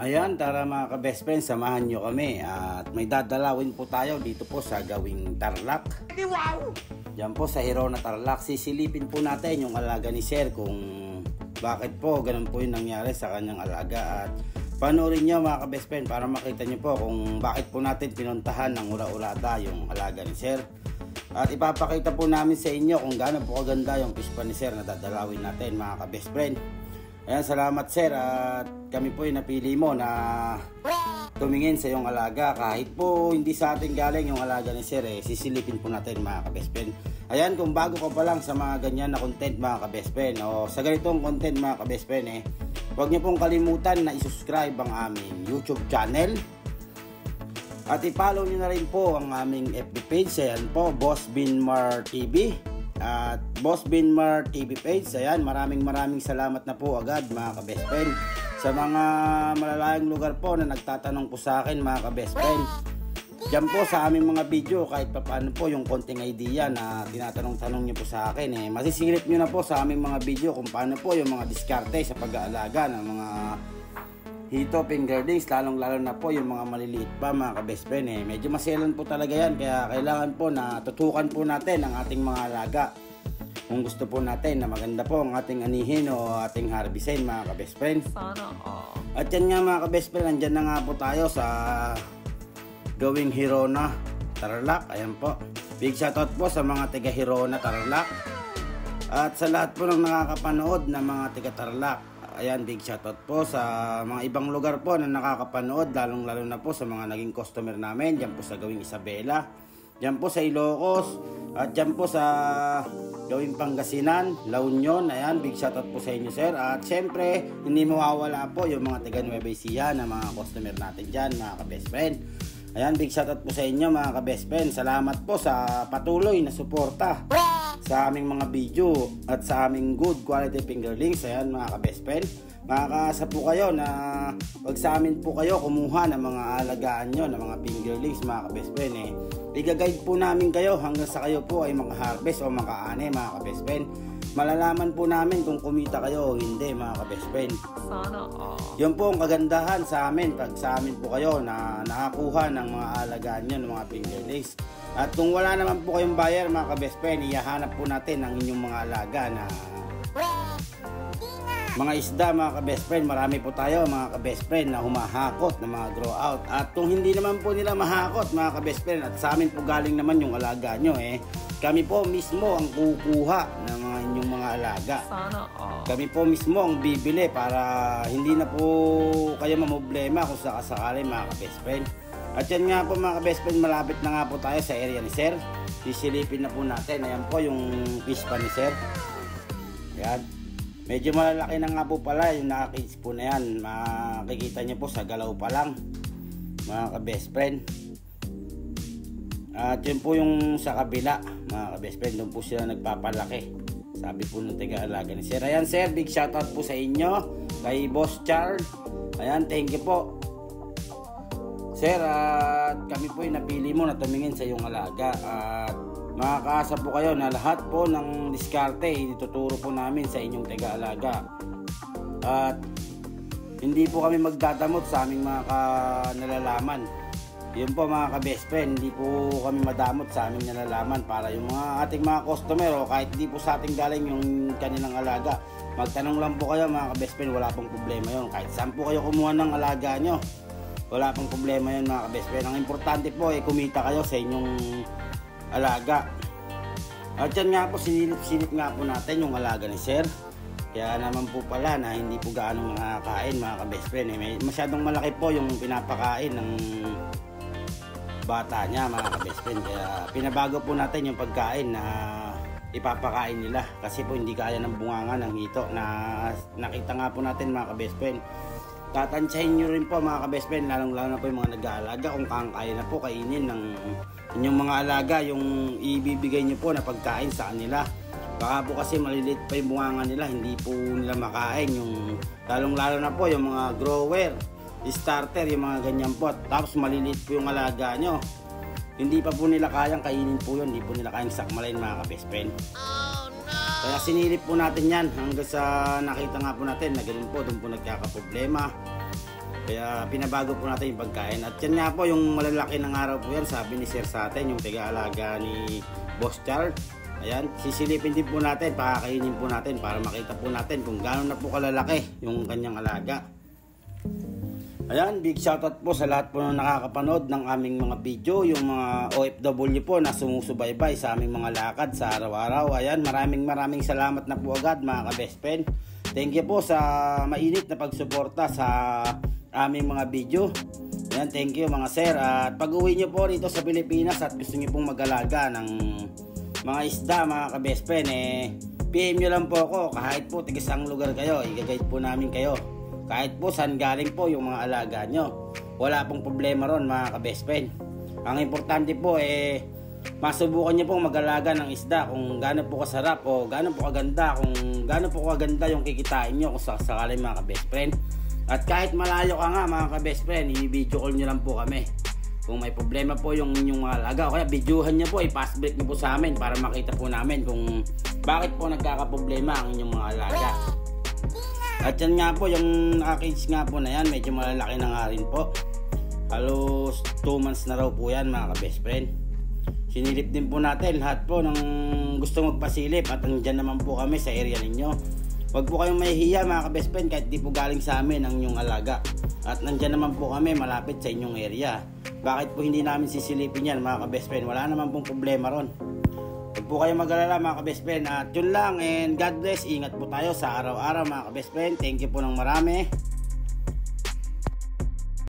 Ayan, tara mga ka-best friend, samahan nyo kami at may dadalawin po tayo dito po sa gawing Tarlac. Wow! Diyan po sa Hirona Tarlac, sisilipin po natin yung alaga ni Sir kung bakit po ganun po yung nangyari sa kanyang alaga. At panoorin nyo mga ka-best friend para makita nyo po kung bakit po natin pinuntahan ng ula-ulata yung alaga ni Sir. At ipapakita po namin sa inyo kung gaano po kaganda yung fish pan ni Sir na dadalawin natin mga ka-best friend. Ayan, salamat Sir at kami po yung napili mo na tumingin sa iyong alaga. Kahit po hindi sa atin galing yung alaga ni Sir, sisilipin po natin mga ka-best friend. Ayan, kung bago ka pa lang sa mga ganyan na content mga ka-best friend o sa ganitong content mga ka-best friend, huwag niyo pong kalimutan na i-subscribe ang aming YouTube channel. At i-follow niyo na rin po ang aming FB page. Ayan po, Boss Binmar TV. At Boss Binmar TV page. Ayan, maraming salamat na po agad mga ka-best friend sa mga malalayang lugar po na nagtatanong po sa akin mga ka-best friend. Diyan po sa aming mga video kahit paano po yung konting idea na tinatanong-tanong niyo po sa akin, masisilip niyo na po sa aming mga video kung paano po yung mga diskarte sa pag-aalaga ng mga hito, fingerlings, lalong-lalo na po yung mga maliliit pa mga ka-best friend. Medyo maselan po talaga yan, kaya kailangan po na tutukan po natin ang ating mga alaga kung gusto po natin na maganda po ang ating anihin o ating harvestin mga ka-best friend. At yan nga mga ka-best friend, andyan na nga po tayo sa gawing Hirona Tarlac. Ayan po, big shoutout po sa mga taga Hirona Tarlac at sa lahat po ng nakakapanood na mga taga Tarlac. Ayan, big shoutout po sa mga ibang lugar po na nakakapanood, lalong-lalo na po sa mga naging customer namin. Diyan po sa gawing Isabela, diyan po sa Ilocos, at diyan po sa gawing Pangasinan, La Union. Ayan, big shoutout po sa inyo Sir. At syempre, hindi mawawala po yung mga taga Nueva Ecija na mga customer natin dyan mga ka-best friend. Ayan, big shoutout po sa inyo mga ka-best friend. Salamat po sa patuloy na suporta sa aming mga video at sa aming good quality fingerlings. Ayan mga ka-best friend, makakaasa po kayo na pag sa amin po kayo kumuha ng mga alagaan nyo ng mga fingerlings mga ka-best friend, i-guide po namin kayo hanggang sa kayo po ay maka-harvest o maka-ane mga ka-best friend. Malalaman po namin kung kumita kayo o hindi mga ka-best friend. Sana yun po ang kagandahan sa amin pag sa amin po kayo na nakakuha ng mga alagaan nyo ng mga fingerlings. At kung wala naman po kayong buyer mga ka-best friend, ihahanap po natin ang inyong mga alaga na mga isda mga ka-best friend. Marami po tayo mga ka-best friend na humahakot na mga grow out. At kung hindi naman po nila mahakot mga ka-best friend at sa amin po galing naman yung alaga nyo, kami po mismo ang kukuha ng mga inyong mga alaga. Kami po mismo ang bibili para hindi na po kayo mamoblema kung sakasakali mga ka-best friend. At yan nga po mga ka-best friend, malapit na nga po tayo sa area ni Sir. Sisilipin na po natin. Ayan po yung fish pan ni Sir. Ayan. Medyo malalaki na nga po pala yung naka-cage po na yan. Makikita nyo po sa galaw pa lang mga ka-best friend. At yun po yung sa kabila mga ka-best friend, doon po sila nagpapalaki. Sabi po ng taga-alaga ni Sir. Ayan Sir, big shoutout po sa inyo kay Boss Charles. Ayan, thank you po Sir. At kami po yung napili mo na tumingin sa iyong alaga. At makakaasa po kayo na lahat po ng diskarte ituturo po namin sa inyong taga-alaga. At hindi po kami magdadamot sa aming mga nalalaman. Yun po mga ka-best friend, hindi po kami madamot sa aming nalalaman para yung mga ating mga customer o kahit hindi po sa ating galing yung kanilang alaga, magtanong lang po kayo mga ka-best friend, wala pong problema yun. Kahit saan po kayo kumuha ng alaga nyo, wala pong problema yun mga ka-best friend. Ang importante po ay kumita kayo sa inyong alaga. At yan nga po, sinilip nga po natin yung alaga ni Sir. Kaya naman po pala na hindi po gaano makakain mga ka-best friend. Masyadong malaki po yung pinapakain ng bata niya mga ka-best friend. Kaya pinabago po natin yung pagkain na ipapakain nila. Kasi po hindi kaya ng bunganga ng hito na nakita nga po natin mga ka-best friend. Tatansyahin nyo rin po mga ka-best friend, lalong-lalo na po yung mga nag-aalaga kung kaya na po kainin ng inyong mga alaga yung ibibigay nyo po na pagkain sa kanila. Baka po kasi maliliit pa yung bunganga nila, hindi po nila makain yung lalong-lalo na po yung mga grower, starter, yung mga ganyan po. Tapos maliliit po yung alaga nyo, hindi pa po nila kayang kainin po yun, hindi po nila kayang sakmalain mga ka-best friend. Kaya sinilip po natin yan hanggang sa nakita nga po natin na ganun po, doon po nagkakaproblema. Kaya pinabago po natin yung pagkain. At yan nga po, yung malalaki ng araw po yan, sabi ni Sir sa atin, yung tiga-alaga ni Boss Chart. Ayan, sisilipin din po natin, pakakainin po natin para makita po natin kung gaano na po kalalaki yung kanyang alaga. Ayan, big shoutout po sa lahat po na nakakapanood ng aming mga video, yung mga OFW po na sumusubaybay sa aming mga lakad sa araw-araw. Ayan, maraming salamat na po agad mga ka-best friend. Thank you po sa mainit na pagsuporta sa aming mga video. Ayan, thank you mga sir. At pag-uwi nyo po rito sa Pilipinas at gusto nyo pong mag-alaga ng mga isda mga ka-best friend, PM nyo lang po ako. Kahit po tigisang lugar kayo, i-guide po namin kayo. Kahit po saan galing po yung mga alaga nyo, wala pong problema ron mga ka-best friend. Ang importante po masubukan nyo pong mag-alaga ng isda kung gaano po kasarap o gaano po kaganda, kung gaano po kaganda yung kikitain nyo kung sakali mga ka-best friend. At kahit malayo ka nga mga ka-best friend, i-video call nyo lang po kami. Kung may problema po yung inyong mga alaga, o kaya videohan nyo po, i-pass break nyo po sa amin para makita po namin kung bakit po nagkakaproblema ang inyong mga alaga. At yan nga po, yung naka-cage nga po na yan, medyo malalaki na nga rin po. Halos 2 months na raw po yan mga ka-best friend. Sinilip din po natin lahat po ng gusto magpasilip at andyan naman po kami sa area ninyo. Huwag po kayong mahihiya mga ka-best friend kahit di po galing sa amin ang inyong alaga. At nandyan naman po kami malapit sa inyong area. Bakit po hindi namin sisilipin yan mga ka-best friend? Wala naman pong problema ron. Huwag po kayong mag-alala mga ka-best friend. At yun lang, and God bless. Ingat po tayo sa araw-araw mga ka-best friend. Thank you po ng marami.